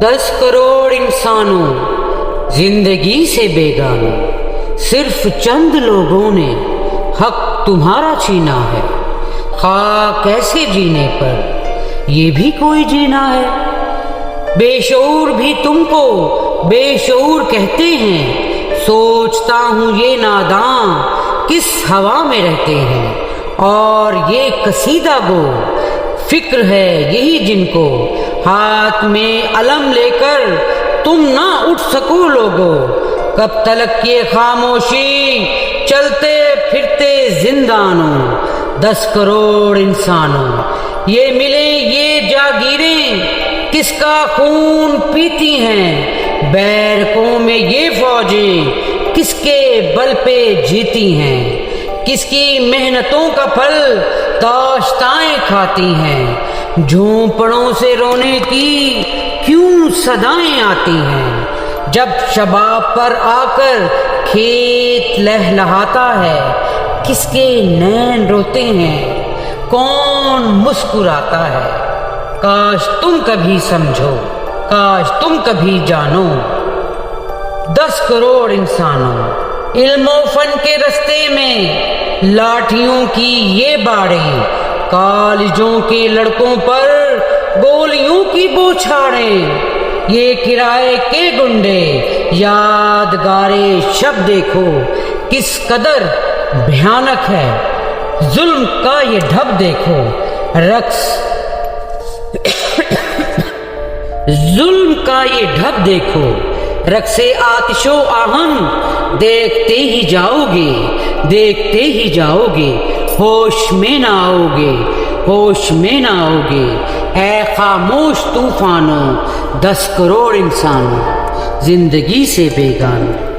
10 کروڑ انسانوں زندگی سے بیگانہ، صرف چند لوگوں نے حق تمہارا چھینا ہے۔ خواہ کیسے جینے پر یہ بھی کوئی جینا ہے۔ بے شعور بھی تم کو بے شعور کہتے ہیں، سوچتا ہوں یہ ناداں کس ہوا میں رہتے ہیں۔ اور یہ قصیدہ گو فکر ہے یہی جن کو، ہاتھ میں علم لے کر تم نہ اٹھ سکو لوگو۔ کب تلک یہ خاموشی چلتے پھرتے زندانوں، 10 کروڑ انسانوں یہ ملے یہ جاگیریں کس کا خون پیتی ہیں۔ بیرکوں میں یہ فوجیں کس کے بل پہ جیتی ہیں، کس کی محنتوں کا پھل داشتائیں کھاتی ہیں۔ جھونپڑوں سے رونے کی کیوں صدائیں آتی ہیں، جب شباب پر آ کر کھیت لہلہاتا ہے۔ کس کے نین روتے ہیں، کون مسکراتا ہے۔ کاش تم کبھی سمجھو، کاش تم کبھی جانو۔ 10 کروڑ انسانوں علم و فن کے رستے میں لاٹھیوں کی یہ باڑیں، کالجوں کے لڑکوں پر گولیوں کی بوچھاڑیں۔ یہ کرائے کے گنڈے یادگارے شب دیکھو، کس قدر بھیانک ہے ظلم کا یہ ڈھب دیکھو۔ رقص ظلم کا یہ ڈھب دیکھو، رقص آتش و آہن دیکھتے ہی جاؤ گے، دیکھتے ہی جاؤ گے۔ ہوش میں نہ آؤ گے، ہوش میں نہ آؤ گے۔ اے خاموش طوفانوں، 10 کروڑ انسانوں زندگی سے بیگانہ۔